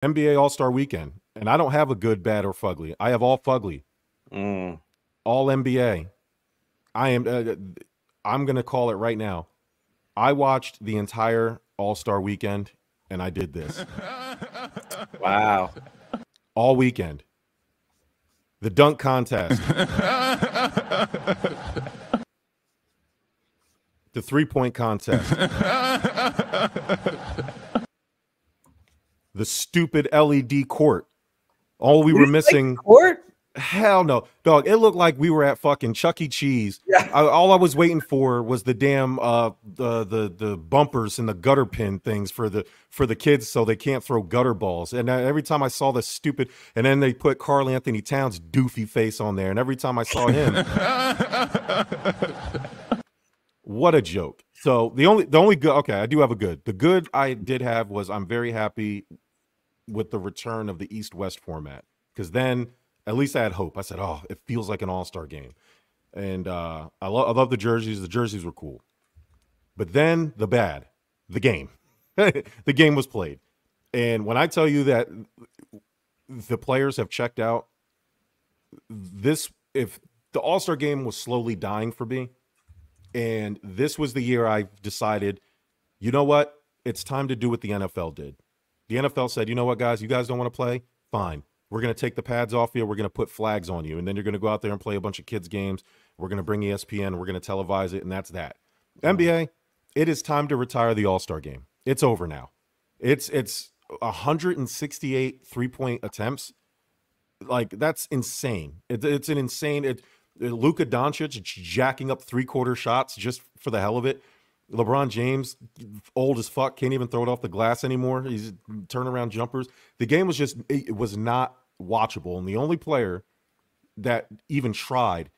NBA All-Star Weekend, and I don't have a good, bad, or fugly. I have all fugly, all NBA. I'm gonna call it right now. I watched the entire All-Star Weekend, and I did this. Wow. All weekend. The dunk contest. The three-point contest. The stupid LED court. All we were missing. Court? Hell no, dog. It looked like we were at fucking Chuck E. Cheese. Yeah. All I was waiting for was the damn the bumpers and the gutter pin things for the kids, so they can't throw gutter balls. And every time I saw this stupid, and then they put Karl Anthony Towns' doofy face on there, and every time I saw him, what a joke. So the only good. Okay, I do have a good. The good I did have was I'm very happy with the return of the East-West format, because then at least I had hope. I said, oh, it feels like an all-star game. And I love the jerseys. The jerseys were cool. But then the bad, the game. The game was played. And when I tell you that the players have checked out, if the all-star game was slowly dying for me, and this was the year I decided, you know what? It's time to do what the NFL did. The NFL said, you know what, guys? You guys don't want to play? Fine. We're going to take the pads off you. We're going to put flags on you. And then you're going to go out there and play a bunch of kids' games. We're going to bring ESPN. We're going to televise it. And that's that. NBA, it is time to retire the All-Star game. It's over now. It's 168 three-point attempts. Like, that's insane. It's an insane. Luka Doncic jacking up three-quarter shots just for the hell of it. LeBron James, old as fuck, can't even throw it off the glass anymore. He's turnaround jumpers. The game was just, it was not watchable. And the only player that even tried,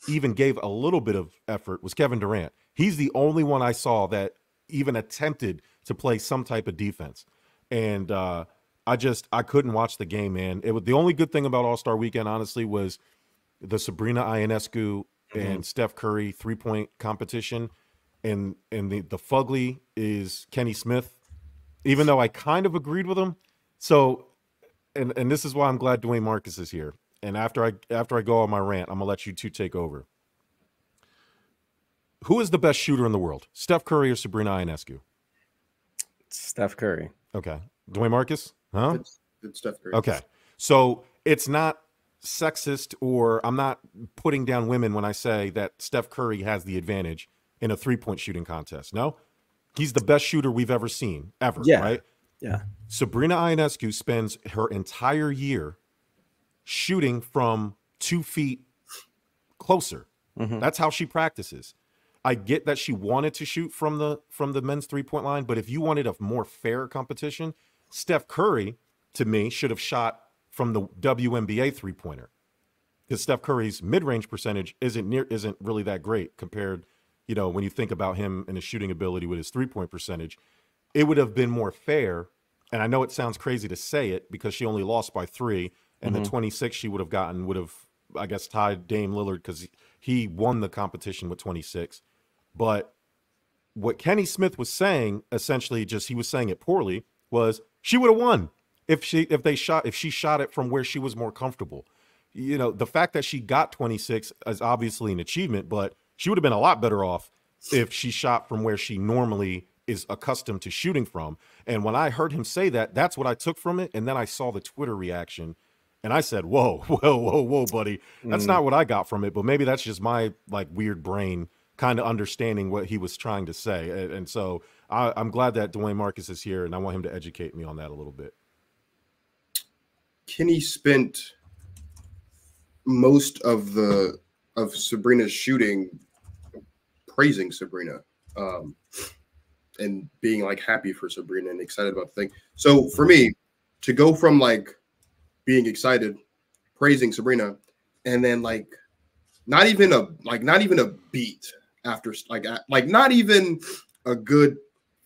even gave a little bit of effort was Kevin Durant. He's the only one I saw that even attempted to play some type of defense. And I couldn't watch the game, man. The only good thing about All-Star Weekend, honestly, was the Sabrina Ionescu and Steph Curry three-point competition. And the fugly is Kenny Smith, even though I kind of agreed with him. So, and this is why I'm glad Dwayne Marcus is here. And after I go on my rant, I'm gonna let you two take over. Who is the best shooter in the world, Steph Curry or Sabrina Ionescu? Steph Curry. Okay, Dwayne Marcus, huh? It's Steph Curry. Okay, so it's not sexist, or I'm not putting down women when I say that Steph Curry has the advantage in a three-point shooting contest. No, he's the best shooter we've ever seen, ever. Yeah. Right? Yeah. Sabrina Ionescu spends her entire year shooting from 2 feet closer. That's how she practices. I get that she wanted to shoot from the men's three-point line, but if you wanted a more fair competition, Steph Curry, to me, should have shot from the WNBA three-pointer, because Steph Curry's mid-range percentage isn't really that great compared. You know, when you think about him and his shooting ability with his three-point percentage, it would have been more fair. And I know it sounds crazy to say it because she only lost by 3, and the 26 she would have gotten would have, I guess, tied Dame Lillard because he won the competition with 26. But what Kenny Smith was saying, essentially, just he was saying it poorly, was she would have won if she shot it from where she was more comfortable. You know, the fact that she got 26 is obviously an achievement, but she would have been a lot better off if she shot from where she normally is accustomed to shooting from. And when I heard him say that, that's what I took from it. And then I saw the Twitter reaction, and I said, whoa, buddy. That's not what I got from it. But maybe that's just my like weird brain kind of understanding what he was trying to say. And so I'm glad that Dwayne Marcus is here, and I want him to educate me on that a little bit. Kenny spent most of Sabrina's shooting praising Sabrina and being like happy for Sabrina and excited about the thing. So for me to go from like being excited, praising Sabrina, and then like not even a beat after like not even a good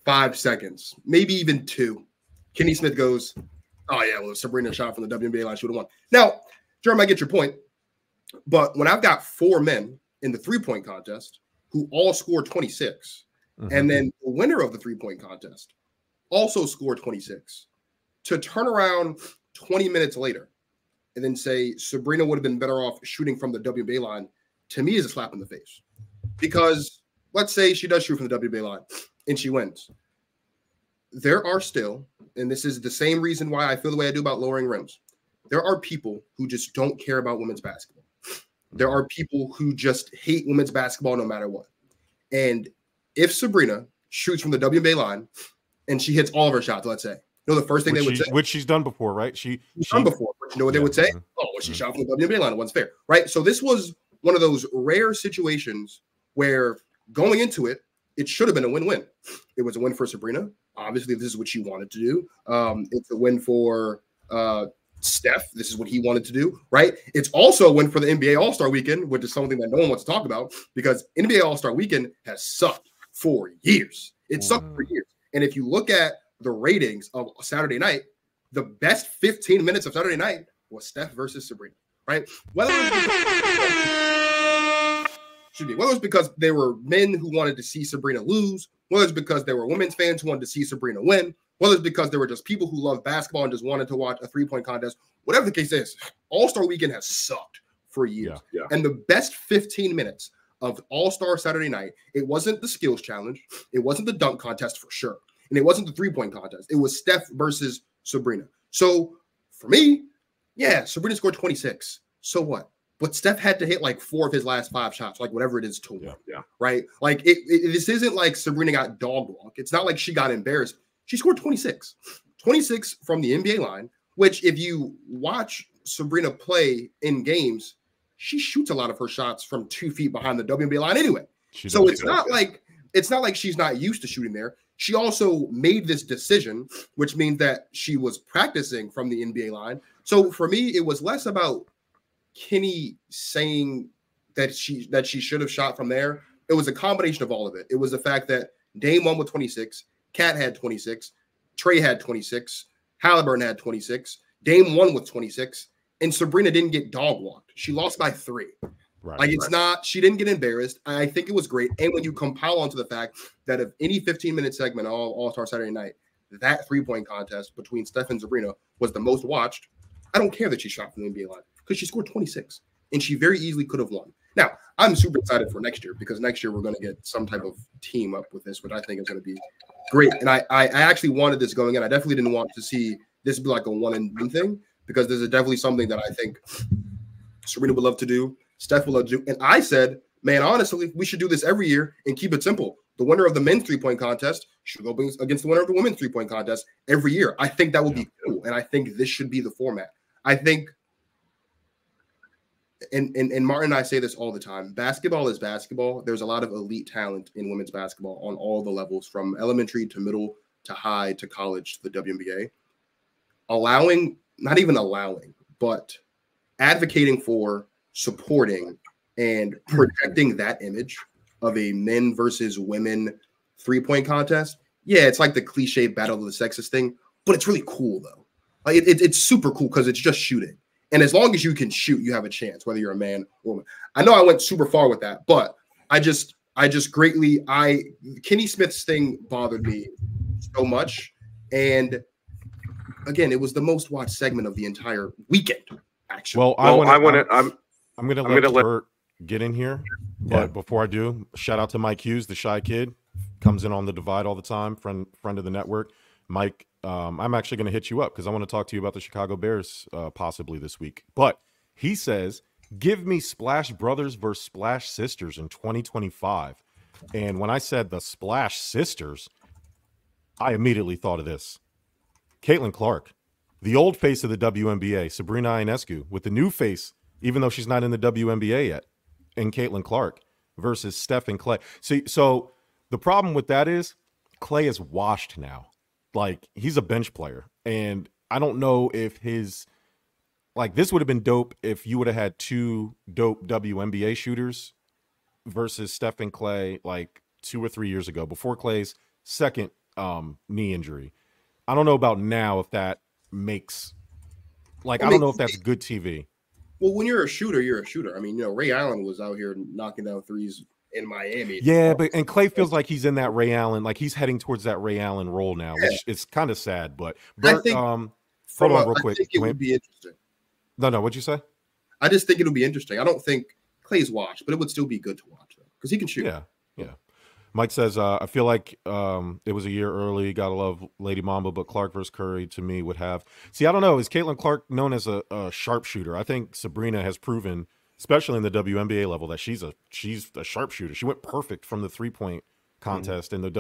5 seconds, maybe even 2. Kenny Smith goes, oh yeah, well, Sabrina shot from the WNBA line, she would have won. Now, Jeremy, I get your point. But when I've got 4 men in the three-point contest who all scored 26, and then the winner of the three-point contest also scored 26, to turn around 20 minutes later and then say Sabrina would have been better off shooting from the WNBA line, to me is a slap in the face. Because let's say she does shoot from the WNBA line and she wins. There are still, and this is the same reason why I feel the way I do about lowering rims, there are people who just don't care about women's basketball. There are people who just hate women's basketball no matter what. And if Sabrina shoots from the WNBA line and she hits all of her shots, let's say, you know, the first thing they would say, which she's done before, right? She's done before. But you know what they would say? Oh, well, she shot from the WNBA line. It wasn't fair, right? So this was one of those rare situations where going into it, it should have been a win-win. It was a win for Sabrina. Obviously, this is what she wanted to do. It's a win for Steph. This is what he wanted to do, right? It's also a win for the NBA Allstar weekend, which is something that no one wants to talk about because NBA Allstar weekend has sucked for years. It sucked for years. And if you look at the ratings of Saturday night, the best 15 minutes of Saturday night was Steph versus Sabrina, right? Whether it was because there were men who wanted to see Sabrina lose, whether it's because there were women's fans who wanted to see Sabrina win, whether it's because there were just people who love basketball and just wanted to watch a three-point contest, whatever the case is, All-Star Weekend has sucked for years. Yeah. And the best 15 minutes of All-Star Saturday night, it wasn't the skills challenge, it wasn't the dunk contest for sure, and it wasn't the three-point contest. It was Steph versus Sabrina. So for me, yeah, Sabrina scored 26. So what? But Steph had to hit like 4 of his last 5 shots, like whatever it is to win, right? Like this isn't like Sabrina got dog walk. It's not like she got embarrassed. She scored 26. 26 from the NBA line, which if you watch Sabrina play in games, she shoots a lot of her shots from 2 feet behind the WNBA line anyway. So it's not like she's not used to shooting there. She also made this decision, which means that she was practicing from the NBA line. So for me, it was less about Kenny saying that she should have shot from there. It was a combination of all of it. It was the fact that Dame won with 26, Kat had 26, Trey had 26, Halliburton had 26, Dame won with 26, and Sabrina didn't get dog walked. She lost by 3. Right, like it's not, she didn't get embarrassed. I think it was great. And when you compile onto the fact that of any 15-minute segment All-Star Saturday night, that 3-point contest between Steph and Sabrina was the most watched. I don't care that she shot from the NBA line because she scored 26 and she very easily could have won. Now, I'm super excited for next year because next year we're going to get some type of team up with this, which I think is going to be great. And I actually wanted this going in. I definitely didn't want to see this be like a one-and-done thing because this is definitely something that I think Sabrina would love to do. Steph will love to do. And I said, man, honestly, we should do this every year and keep it simple. The winner of the men's 3-point contest should go against the winner of the women's 3-point contest every year. I think that would be cool. And I think this should be the format. I think, and Martin and I say this all the time, basketball is basketball. There's a lot of elite talent in women's basketball on all the levels, from elementary to middle to high to college to the WNBA. Not even allowing, but advocating for, supporting, and protecting that image of a men versus women 3-point contest. Yeah, it's like the cliche battle of the sexes thing, but it's really cool though. Like it's super cool because it's just shooting. And as long as you can shoot, you have a chance, whether you're a man or woman. I know I went super far with that, but Kenny Smith's thing bothered me so much. And again, it was the most watched segment of the entire weekend, actually. Well, I'm going to let Bert get in here. But before I do, shout out to Mike Hughes, the shy kid. Comes in on the Divide all the time, friend of the network. Mike, I'm actually going to hit you up because I want to talk to you about the Chicago Bears possibly this week. But he says, give me Splash Brothers versus Splash Sisters in 2025. And when I said the Splash Sisters, I immediately thought of this. Caitlin Clark, the old face of the WNBA, Sabrina Ionescu, with the new face, even though she's not in the WNBA yet, and Caitlin Clark versus Steph and Clay. See, so the problem with that is Clay is washed now. Like, he's a bench player. And I don't know if this would have been dope if you would have had 2 dope WNBA shooters versus Steph and Clay like 2 or 3 years ago, before Clay's second knee injury. I don't know about now if that makes, I don't know if that's good TV. Well, when you're a shooter, you're a shooter. I mean, Ray Allen was out here knocking down threes in Miami. Yeah, but and Clay feels like he's in that Ray Allen, like he's heading towards that Ray Allen role now, which is kind of sad. But Bert, hold on real quick. I think it would be interesting. No, what'd you say? I just think it'll be interesting. I don't think Clay's washed, but it would still be good to watch though, because he can shoot. Yeah. Mike says, I feel like it was a year early. Gotta love Lady Mamba, but Clark versus Curry to me would have. See, I don't know. Is Caitlin Clark known as a sharpshooter? I think Sabrina has proven, especially in the WNBA level, that she's a sharpshooter. She went perfect from the 3-point contest in the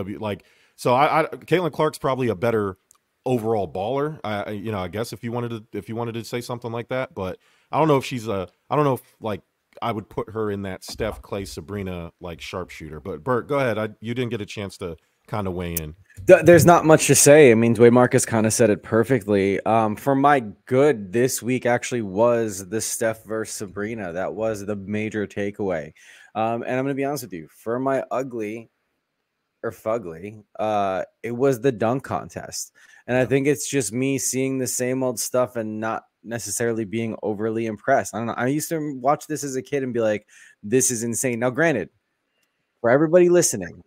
So Caitlin Clark's probably a better overall baller. I guess if you wanted to say something like that, but I don't know if I don't know if like I would put her in that Steph, Clay, Sabrina like sharpshooter. But Bert, go ahead. You didn't get a chance to kind of weigh in. There's not much to say. I mean, Dwayne Marcus kind of said it perfectly. For my good, this week actually was the Steph versus Sabrina. That was the major takeaway. And I'm going to be honest with you. For my ugly or fugly, it was the dunk contest. And I think it's just me seeing the same old stuff and not necessarily being overly impressed. I don't know. I used to watch this as a kid and be like, this is insane. Now, granted, for everybody listening,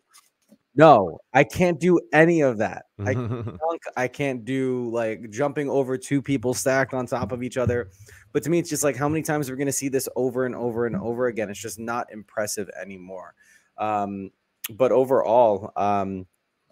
no, I can't do any of that. I can't dunk. I can't do like jumping over two people stacked on top of each other. But to me, it's just like, how many times are we going to see this over and over and over again? It's just not impressive anymore. But overall,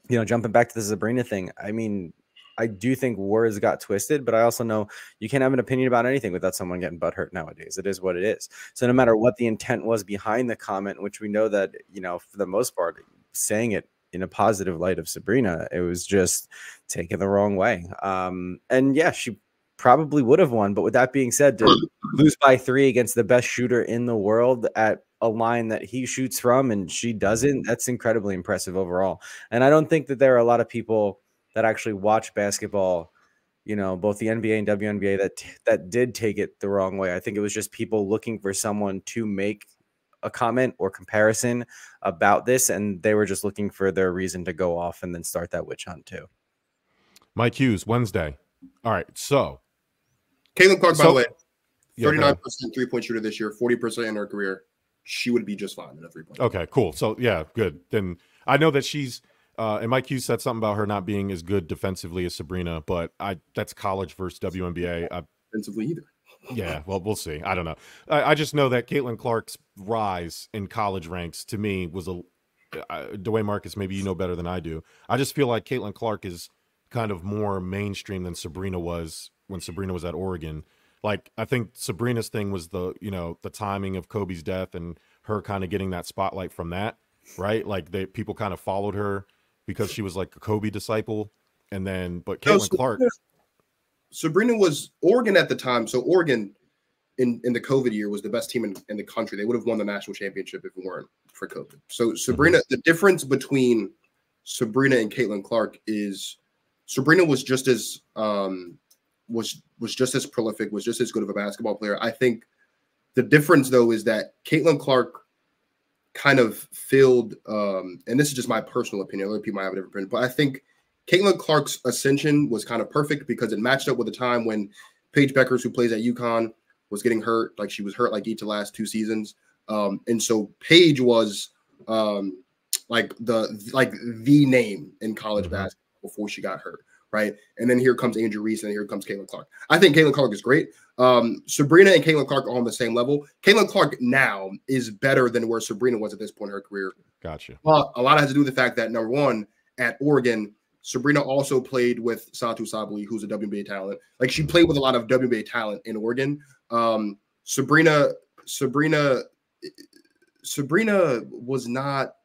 jumping back to the Sabrina thing, I mean, I do think words got twisted, but I also know you can't have an opinion about anything without someone getting butthurt nowadays. It is what it is. So no matter what the intent was behind the comment, which we know that, for the most part, saying it in a positive light of Sabrina, it was just taken the wrong way. And yeah, she probably would have won. But with that being said, to lose by 3 against the best shooter in the world at a line that he shoots from and she doesn't, that's incredibly impressive overall. And I don't think that there are a lot of people that actually watch basketball, both the NBA and WNBA that did take it the wrong way. I think it was just people looking for someone to make a comment or comparison about this, and they were just looking for their reason to go off and then start that witch hunt too. Mike Hughes, Wednesday. All right, so Caitlin Clark, by the way, 39% 3-point shooter this year, 40% in her career. She would be just fine in a 3-point. Okay, cool. So yeah, good. Then I know that she's and Mike Hughes said something about her not being as good defensively as Sabrina, but that's college versus WNBA. Defensively either. Yeah, well, we'll see. I don't know. I just know that Caitlin Clark's rise in college ranks to me was Dwayne Marcus, maybe you know better than I do. I just feel like Caitlin Clark is kind of more mainstream than Sabrina was when Sabrina was at Oregon. Like, I think Sabrina's thing was the timing of Kobe's death and her kind of getting that spotlight from that, right? Like people kind of followed her because she was like a Kobe disciple. And then, but Caitlin Clark. Sabrina was Oregon at the time. So Oregon in the COVID year was the best team in the country. They would have won the national championship if it weren't for COVID. So Sabrina, the difference between Sabrina and Caitlin Clark is Sabrina was just as was just as prolific, was just as good of a basketball player. I think the difference though is that Caitlin Clark kind of filled, and this is just my personal opinion. Other people might have a different opinion, but I think Caitlin Clark's ascension was kind of perfect because it matched up with a time when Paige Beckers, who plays at UConn, was getting hurt. Like she was hurt like each of the last 2 seasons. And so Paige was like the name in college basketball before she got hurt. Right. And then here comes Angel Reese and here comes Caitlin Clark. I think Caitlin Clark is great. Sabrina and Caitlin Clark are on the same level. Caitlin Clark now is better than where Sabrina was at this point in her career. Gotcha. But a lot has to do with the fact that, number one, at Oregon, Sabrina also played with Satu Sabali, who's a WNBA talent. Like she played with a lot of WNBA talent in Oregon. Sabrina was not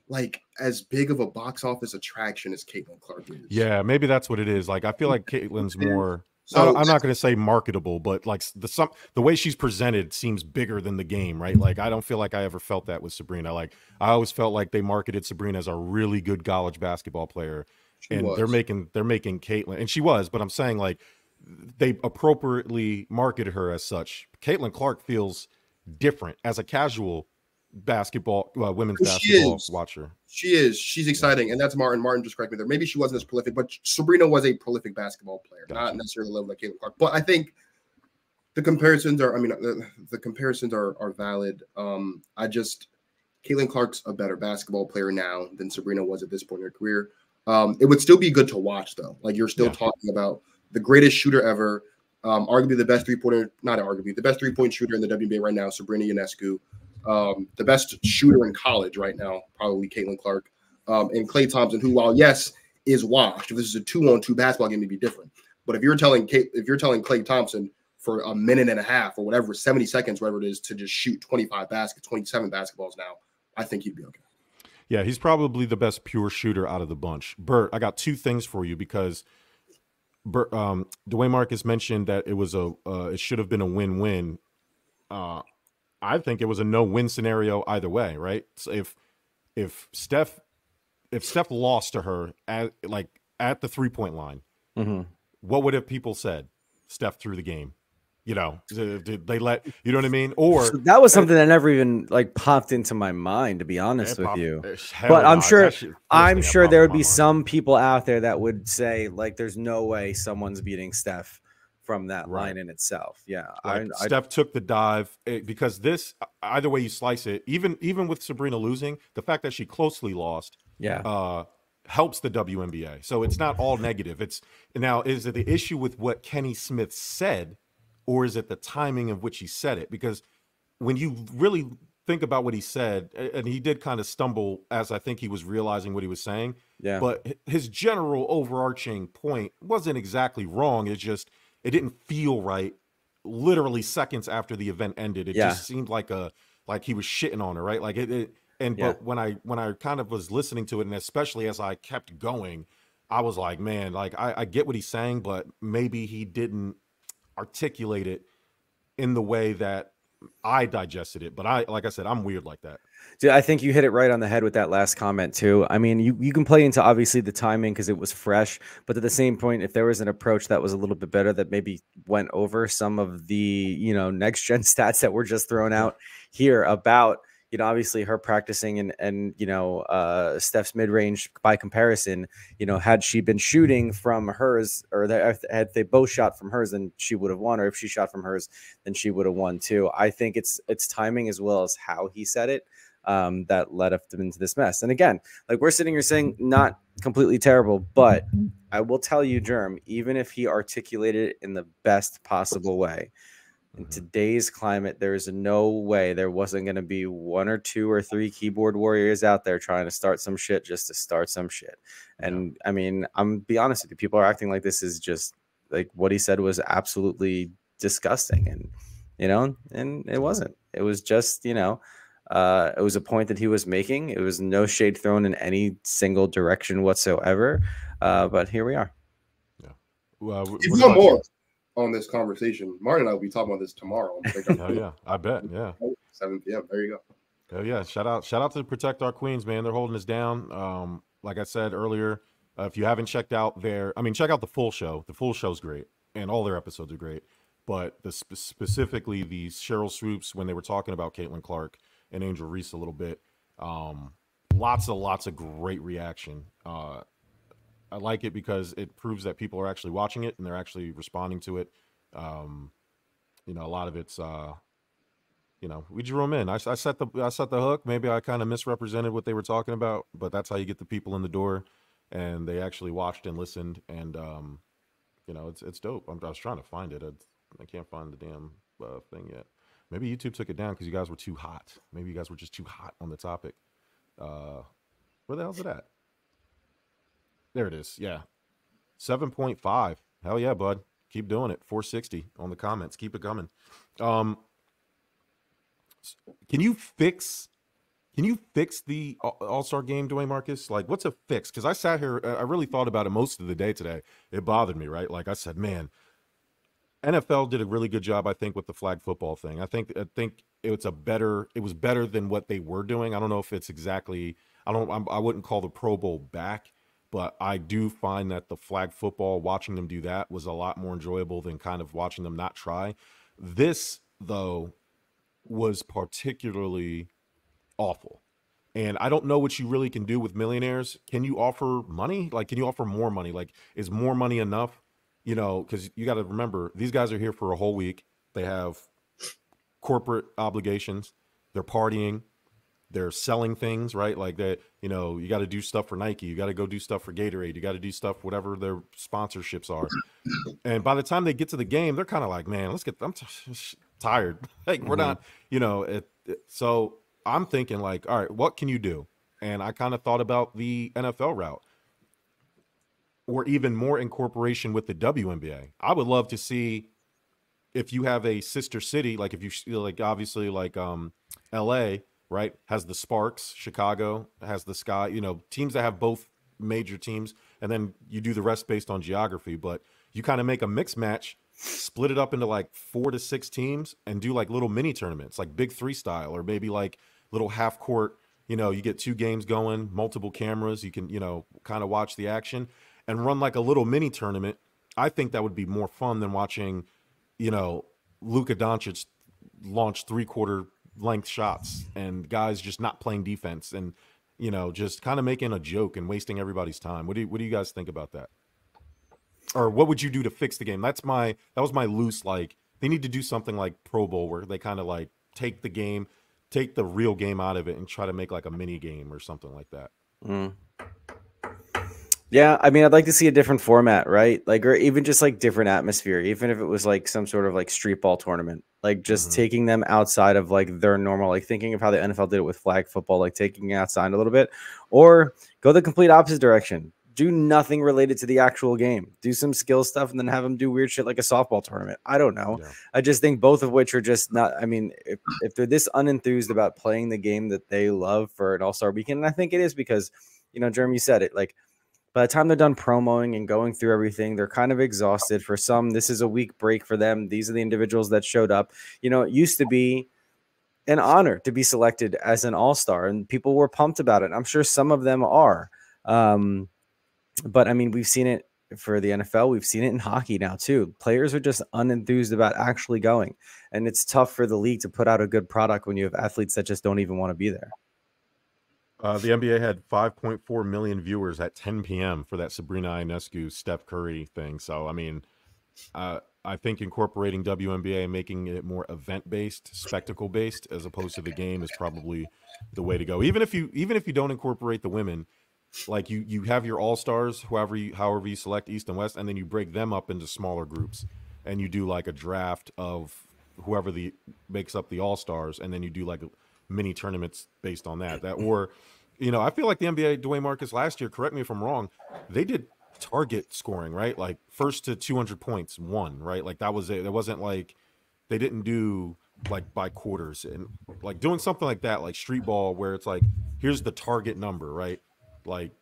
like as big of a box office attraction as Caitlin Clark is. Yeah, maybe that's what it is. Like I feel like Caitlin's more. So I'm not going to say marketable, but like the way she's presented seems bigger than the game, right? Like I don't feel like I ever felt that with Sabrina. Like I always felt like they marketed Sabrina as a really good college basketball player, they're making Caitlin, and she was. But I'm saying like they appropriately marketed her as such. Caitlin Clark feels different as a casual basketball women's basketball watcher. She's exciting, and that's Martin just correct me there. Maybe she wasn't as prolific, but Sabrina was a prolific basketball player. Gotcha. Not necessarily the level of Caitlin Clark, but I think the comparisons are valid. Caitlin Clark's a better basketball player now than Sabrina was at this point in her career. It would still be good to watch, though. Like, you're still talking about the greatest shooter ever, arguably the best not arguably, the best three-point shooter in the WNBA right now, Sabrina Ionescu. The best shooter in college right now, probably Caitlin Clark. And Klay Thompson, who, while yes, is washed. If this is a 2-on-2 basketball game, it'd be different. But if you're telling Klay Thompson for a minute and a half or whatever, 70 seconds, whatever it is, to just shoot 27 basketballs now, I think he'd be okay. Yeah, he's probably the best pure shooter out of the bunch. Bert, I got two things for you because Dwayne Marcus mentioned that it should have been a win-win. I think it was a no-win scenario either way, right? So if Steph lost to her at the 3-point line, what would have people said? Steph threw the game. Did they let, you know what I mean? Or so that was something that never even popped into my mind, to be honest with you. But I'm sure there would be some people out there that would say there's no way someone's beating Steph from that line in itself. Yeah. Steph took the dive because this, either way you slice it, even with Sabrina losing, the fact that she closely lost, helps the WNBA. So it's not all negative. Is it the issue with what Kenny Smith said, or is it the timing of which he said it? Because when you really think about what he said, and he did kind of stumble as I think he was realizing what he was saying. Yeah. But his general overarching point wasn't exactly wrong. It didn't feel right. Literally seconds after the event ended, it just seemed like he was shitting on her, right? But when I kind of was listening to it, and especially as I kept going, I was like, man, I get what he's saying, but maybe he didn't articulate it in the way that I digested it. But like I said, I'm weird like that. Dude, I think you hit it right on the head with that last comment too. I mean, you can play into obviously the timing because it was fresh, but at the same point, if there was an approach that was a little bit better that maybe went over some of the, next gen stats that were just thrown out here about, obviously her practicing and Steph's mid-range by comparison, had she been shooting from hers, or had they both shot from hers, then she would have won. Or if she shot from hers, then she would have won too. I think it's timing as well as how he said it that led up into this mess. And again, we're sitting here saying not completely terrible, but I will tell you, Germ, even if he articulated it in the best possible way, in today's climate, there's no way there wasn't going to be 1 or 2 or 3 keyboard warriors out there trying to start some shit just to start some shit. And I mean, I'm be honest with you, people are acting like this is just what he said was absolutely disgusting. And it wasn't. It was just, it was a point that he was making. It was no shade thrown in any single direction whatsoever. But here we are. Yeah. Well, if you want more on this conversation, Martin and I will be talking about this tomorrow. Oh yeah, I bet. Yeah, 7 p.m. There you go. Oh yeah, shout out to Protect Our Queens, man. They're holding us down. Like I said earlier, if you haven't checked out check out the full show. The full show's great, and all their episodes are great. But specifically these Cheryl Swoops, when they were talking about Caitlin Clark and Angel Reese a little bit, lots of great reaction. I like it because it proves that people are actually watching it and they're actually responding to it. A lot of it's, we drew them in. I set the hook. Maybe I kind of misrepresented what they were talking about, but that's how you get the people in the door, and they actually watched and listened. And it's dope. I was trying to find it. I can't find the damn thing yet. Maybe YouTube took it down because you guys were too hot. Maybe you guys were just too hot on the topic. Where the hell's it at? There it is. Yeah. 7.5. Hell yeah, bud. Keep doing it. 460 on the comments. Keep it coming. Can you fix the All-Star game, Dwayne Marcus? What's a fix? Because I sat here, I really thought about it most of the day today. It bothered me, right? I said, man, NFL did a really good job, I think, with the flag football thing. I think it was better than what they were doing. I don't know if it's exactly, I wouldn't call the Pro Bowl back. But I do find that the flag football, watching them do that, was a lot more enjoyable than kind of watching them not try. This, though, was particularly awful. And I don't know what you really can do with millionaires. Can you offer money? Can you offer more money? Is more money enough? Because you got to remember, these guys are here for a whole week. They have corporate obligations. They're partying. they're selling things, right? Like that, you know, you got to do stuff for Nike, you got to go do stuff for Gatorade, you got to do stuff whatever their sponsorships are. And by the time they get to the game, they're kind of like, man, I'm tired. Like we're not, you know. So I'm thinking like, all right, what can you do? And I kind of thought about the NFL route, or even more incorporation with the WNBA. I would love to see if you have a sister city, like if you like, obviously like LA, right, has the Sparks, Chicago has the Sky, you know, teams that have both major teams, and then you do the rest based on geography. But you kind of make a mixed match, split it up into like 4 to 6 teams, and do like little mini tournaments, like Big Three style, or maybe like little half court. You know, you get 2 games going, multiple cameras, you can, you know, kind of watch the action and run like a little mini tournament. I think that would be more fun than watching, you know, Luka Doncic launch 3-quarter length shots and guys just not playing defense and, you know, just kind of making a joke and wasting everybody's time. What do you guys think about that? Or what would you do to fix the game? That was my loose, like, they need to do something like Pro Bowl where they kind of like take the real game out of it and try to make like a mini game or something like that. Yeah, I mean, I'd like to see a different format, right? Like, or even just like different atmosphere, even if it was like some sort of like street ball tournament, like just taking them outside of like their normal, like thinking of how the NFL did it with flag football, like taking it outside a little bit, or go the complete opposite direction. Do nothing related to the actual game. Do some skill stuff and then have them do weird shit like a softball tournament. I don't know. Yeah. I just think both of which are just not, I mean, if they're this unenthused about playing the game that they love for an All-Star weekend, and I think it is because, you know, Jeremy said it, like, by the time they're done promoing and going through everything, they're kind of exhausted. For some, this is a week break for them. These are the individuals that showed up. You know, it used to be an honor to be selected as an all-star, and people were pumped about it. I'm sure some of them are. But, I mean, we've seen it for the NFL. We've seen it in hockey now, too. Players are just unenthused about actually going. And it's tough for the league to put out a good product when you have athletes that just don't even want to be there. The NBA had 5.4 million viewers at 10 p.m. for that Sabrina Ionescu, Steph Curry thing. So, I mean, I think incorporating WNBA and making it more event-based, spectacle-based, as opposed to the game is probably the way to go. Even if you don't incorporate the women, like you have your all-stars, however you select East and West, and then you break them up into smaller groups, and you do like a draft of whoever makes up the all-stars, and then you do like mini tournaments based on that. Or, you know, I feel like the NBA, Dwayne Marcus last year, correct me if I'm wrong, they did target scoring, right? Like first to 200 points won, right? Like that was it. It wasn't like they didn't do like by quarters, and like doing something like that, like street ball, where it's like, here's the target number, right? Like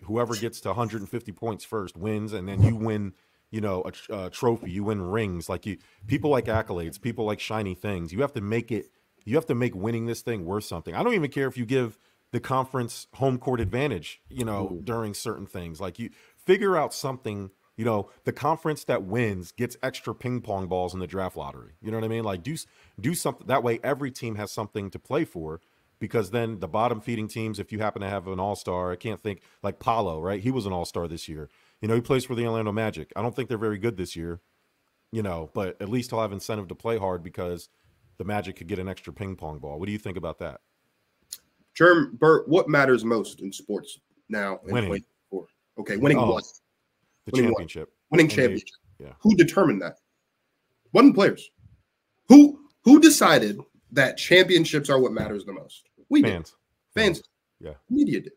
whoever gets to 150 points first wins, and then you win, you know, a trophy, you win rings. Like people like accolades, people like shiny things. You have to make winning this thing worth something. I don't even care if you give the conference home court advantage, you know, during certain things. Like you figure out something, you know, the conference that wins gets extra ping pong balls in the draft lottery. You know what I mean? Like do something that way. Every team has something to play for, because then the bottom feeding teams, if you happen to have an all-star, I can't think, like Paolo, right? He was an all-star this year. You know, he plays for the Orlando Magic. I don't think they're very good this year, you know, but at least he'll have incentive to play hard because the Magic could get an extra ping pong ball. What do you think about that? Bert, what matters most in sports now? Winning. Okay, winning what? The championship. Winning championship. Yeah. Who determined that? Wasn't players. Who decided that championships are what matters the most? We did. Fans. Yeah. Media did.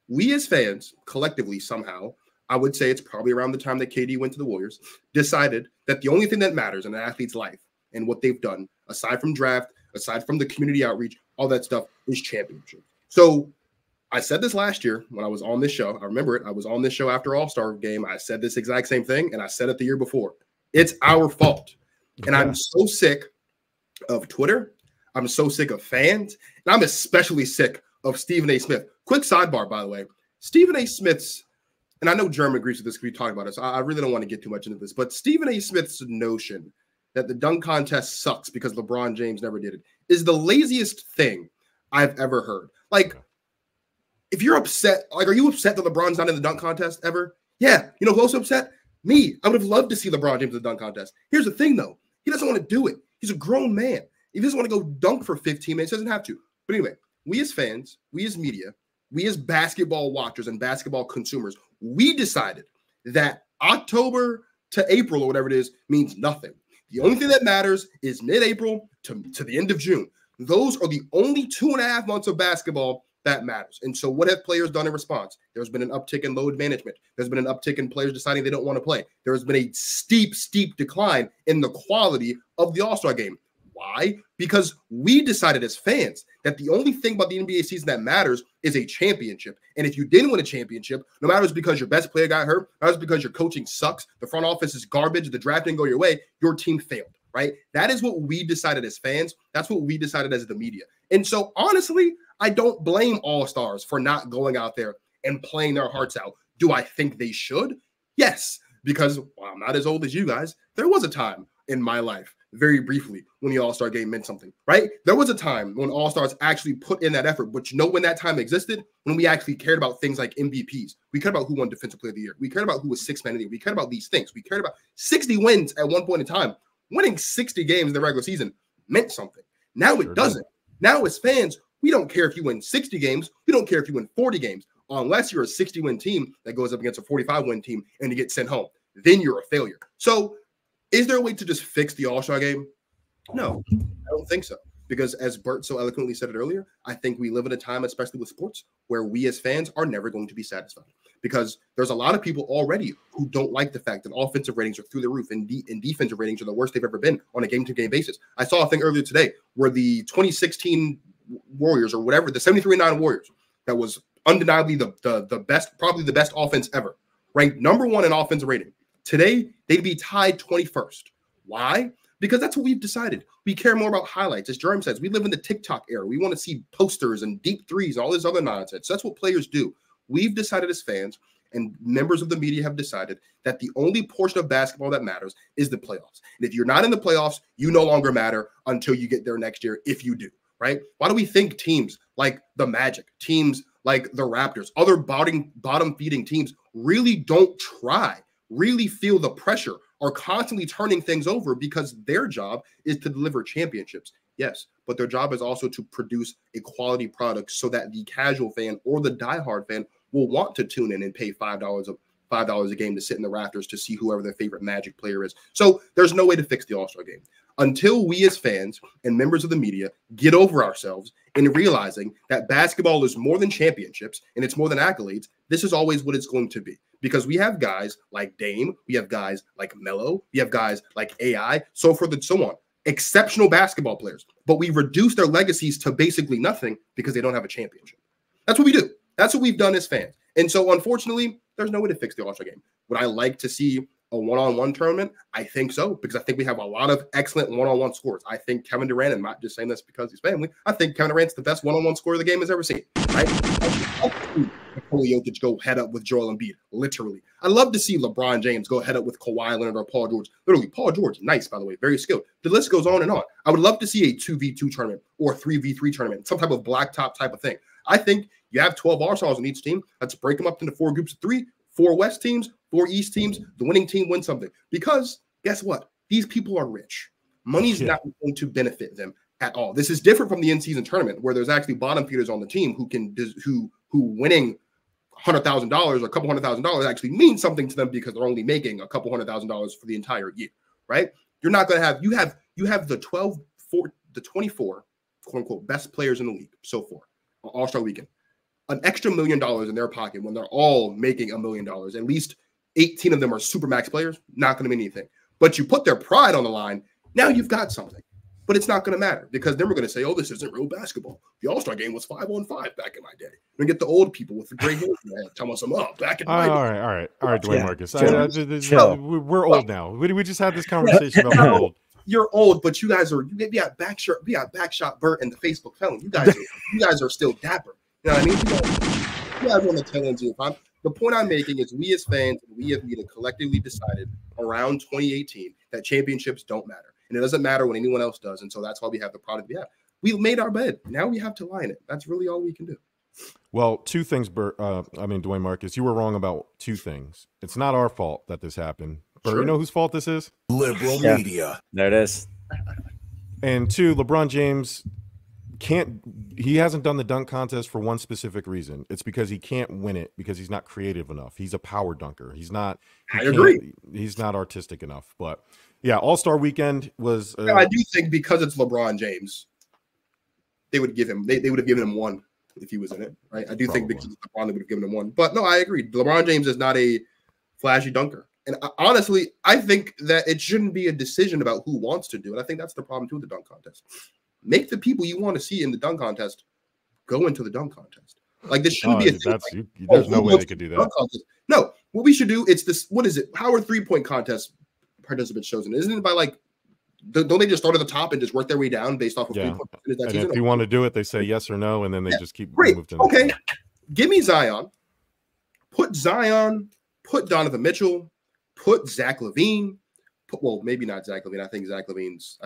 We as fans, collectively, somehow, I would say it's probably around the time that KD went to the Warriors, decided that the only thing that matters in an athlete's life and what they've done, aside from draft, aside from the community outreach, all that stuff, is championship. So I said this last year when I was on this show. I remember it. I was on this show after All-Star game. I said this exact same thing, and I said it the year before. It's our fault. And I'm so sick of Twitter. I'm so sick of fans. And I'm especially sick of Stephen A. Smith. Quick sidebar, by the way. Stephen A. Smith's, and I know Jeremy agrees with this because we talked about it, so I really don't want to get too much into this, but Stephen A. Smith's notion that the dunk contest sucks because LeBron James never did it is the laziest thing I've ever heard. Like, if you're upset, like, are you upset that LeBron's not in the dunk contest ever? Yeah. You know who's also upset? Me. I would have loved to see LeBron James in the dunk contest. Here's the thing, though. He doesn't want to do it. He's a grown man. If he doesn't want to go dunk for 15 minutes, he doesn't have to. But anyway, we as fans, we as media, we as basketball watchers and basketball consumers, we decided that October to April or whatever it is means nothing. The only thing that matters is mid-April to the end of June. Those are the only 2.5 months of basketball that matters. And so what have players done in response? There's been an uptick in load management. There's been an uptick in players deciding they don't want to play. There's been a steep decline in the quality of the All-Star game. Why? Because we decided as fans that the only thing about the NBA season that matters is a championship. And if you didn't win a championship, no matter it's because your best player got hurt, no matter it's because your coaching sucks, the front office is garbage, the draft didn't go your way, your team failed, right? That is what we decided as fans. That's what we decided as the media. And so honestly, I don't blame All-Stars for not going out there and playing their hearts out. Do I think they should? Yes, because while I'm not as old as you guys, there was a time in my life, very briefly, when the All-Star game meant something, right? There was a time when All-Stars actually put in that effort, but you know when that time existed? When we actually cared about things like MVPs. We cared about who won Defensive Player of the Year. We cared about who was Sixth Man of the Year. We cared about these things. We cared about 60 wins at one point in time. Winning 60 games in the regular season meant something. Now it doesn't. Now as fans, we don't care if you win 60 games. We don't care if you win 40 games, unless you're a 60-win team that goes up against a 45-win team and you get sent home. Then you're a failure. So is there a way to just fix the All-Star game? No, I don't think so. Because as Bert so eloquently said it earlier, I think we live in a time, especially with sports, where we as fans are never going to be satisfied. Because there's a lot of people already who don't like the fact that offensive ratings are through the roof and defensive ratings are the worst they've ever been on a game-to-game basis. I saw a thing earlier today where the 2016 Warriors or whatever, the 73-9 Warriors, that was undeniably the best, probably the best offense ever, ranked number 1 in offensive rating. Today, they'd be tied 21st. Why? Because that's what we've decided. We care more about highlights. As Jeremy says, we live in the TikTok era. We want to see posters and deep threes and all this other nonsense. That's what players do. We've decided as fans, and members of the media have decided, that the only portion of basketball that matters is the playoffs. And if you're not in the playoffs, you no longer matter until you get there next year, if you do, right? Why do we think teams like the Magic, teams like the Raptors, other bottom-feeding teams really don't try, really feel the pressure, are constantly turning things over because their job is to deliver championships? Yes, but their job is also to produce a quality product so that the casual fan or the diehard fan will want to tune in and pay $5 a game to sit in the rafters to see whoever their favorite Magic player is. So there's no way to fix the All-Star game. Until we as fans and members of the media get over ourselves in realizing that basketball is more than championships and it's more than accolades, this is always what it's going to be. Because we have guys like Dame, we have guys like Melo, we have guys like AI, so forth and so on. Exceptional basketball players, but we reduce their legacies to basically nothing because they don't have a championship. That's what we do. That's what we've done as fans. And so, unfortunately, there's no way to fix the All-Star game. Would I like to see a one-on-one tournament? I think so, because I think we have a lot of excellent one-on-one scores. I think Kevin Durant, and I'm not just saying this because he's family, I think Kevin Durant's the best one-on-one scorer the game has ever seen, right? Nikola Jokic go head up with Joel Embiid, literally. I'd love to see LeBron James go head up with Kawhi Leonard or Paul George. Literally, Paul George, nice, by the way, very skilled. The list goes on and on. I would love to see a 2v2 tournament or 3v3 tournament, some type of blacktop type of thing. I think you have 12 All-Stars on each team. Let's break them up into 4 groups of 3, 4 West teams, 4 East teams. The winning team wins something. Because guess what? These people are rich. Money's not going to benefit them at all. This is different from the in-season tournament where there's actually bottom feeders on the team who winning $100,000 or a couple $100,000 actually means something to them because they're only making a couple $100,000 for the entire year, right? You're not going to have you have the 24 quote unquote best players in the league so far on All-Star Weekend, an extra $1 million in their pocket when they're all making $1 million. At least 18 of them are super max players, not going to mean anything. But you put their pride on the line, now you've got something. But it's not going to matter because then we're going to say, oh, this isn't real basketball. The All-Star game was 5-on-5 back in my day. We're going to get the old people with the gray hair telling us, back in my day. All right, Dwayne Marcus. We're old now. We just had this conversation about we're old. You're old, but you guys are, we got Backshot Bert and the Facebook felon. You guys are still dapper. You know what I mean? You guys want to tell into your time. The point I'm making is we as fans, we have collectively decided around 2018 that championships don't matter. And it doesn't matter when anyone else does. And so that's why we have the product we have. We've made our bed. Now we have to lie in it. That's really all we can do. Well, 2 things, Dwayne Marcus, you were wrong about 2 things. It's not our fault that this happened. Bert, sure. You know whose fault this is? Liberal media. There it is. And 2, LeBron James he hasn't done the dunk contest for one specific reason. It's because he can't win it because he's not creative enough. He's a power dunker. I agree. He's not artistic enough. But yeah, All-Star weekend was I do think because it's LeBron James, they would give him they would have given him one if he was in it, right? I do think because it's LeBron, they would have given him one. But no, I agree. LeBron James is not a flashy dunker. And honestly, I think that it shouldn't be a decision about who wants to do it. I think that's the problem too with the dunk contest. Make the people you want to see in the dunk contest go into the dunk contest. Like this shouldn't be a thing. There's no way they could do that. No, what we should do, it's this, what is it? How are 3-point contest participants chosen? Isn't it by like, don't they just start at the top and just work their way down based off of 3-point? And if you want to do it, they say yes or no, and then they just keep moving. Okay, give me Zion. Put Zion, put Donovan Mitchell, put Zach LaVine. Well, maybe not Zach LaVine. I think Zach LaVine's.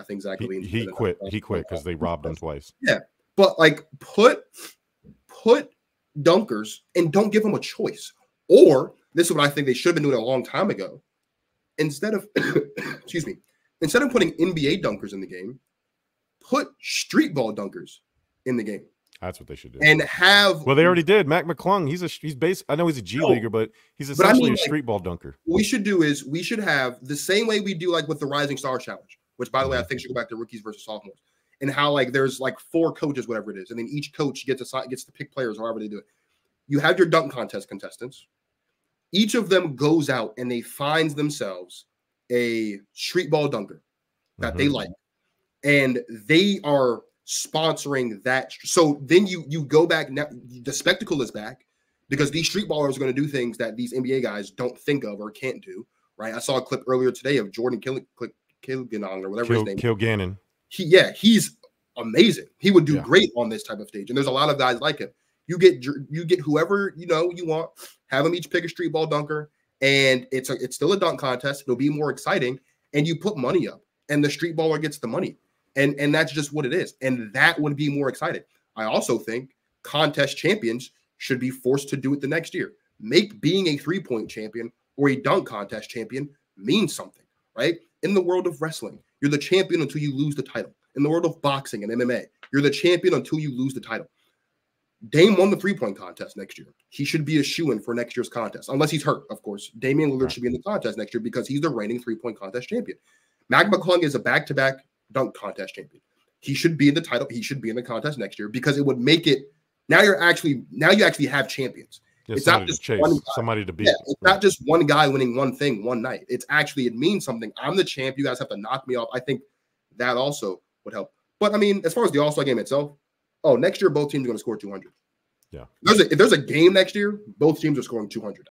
He quit. He quit because they robbed him twice. Yeah, but like put dunkers and don't give them a choice. Or this is what I think they should have been doing a long time ago. Instead of instead of putting NBA dunkers in the game, put street ball dunkers in the game. That's what they should do. And have they already did. Mac McClung. He's based. I know he's a G leaguer, but he's essentially a street ball dunker. What we should do is we should have the same way we do like with the Rising Star Challenge, which by the way I think should go back to rookies versus sophomores, and how like there's like 4 coaches, whatever it is, and then each coach gets to pick players, however they do it. You have your dunk contest contestants. Each of them goes out and they find themselves a street ball dunker that they like, and they are sponsoring that. So then you go back now, the spectacle is back because these street ballers are going to do things that these NBA guys don't think of or can't do, right? I saw a clip earlier today of Jordan Kilgannon or whatever his name is. Kilgannon. He's amazing. He would do great on this type of stage, and there's a lot of guys like him. You get whoever you want, have them each pick a street ball dunker, and it's still a dunk contest. It'll be more exciting, and you put money up, and the street baller gets the money. And that's just what it is. And that would be more exciting. I also think contest champions should be forced to do it the next year. Make being a 3-point champion or a dunk contest champion mean something, right? In the world of wrestling, you're the champion until you lose the title. In the world of boxing and MMA, you're the champion until you lose the title. Dame won the 3-point contest next year. He should be a shoo-in for next year's contest, unless he's hurt, of course. Damian Lillard should be in the contest next year because he's the reigning 3-point contest champion. Mac McClung is a back-to-back dunk contest champion. He should be in the title. He should be in the contest next year because it would make it. Now you actually have champions. It's not just somebody to beat. Yeah, it's not just one guy winning one thing one night. It's actually, it means something. I'm the champ. You guys have to knock me off. I think that also would help. But I mean, as far as the All-Star game itself, next year both teams are going to score 200. Yeah. If there's a game next year, both teams are scoring 200.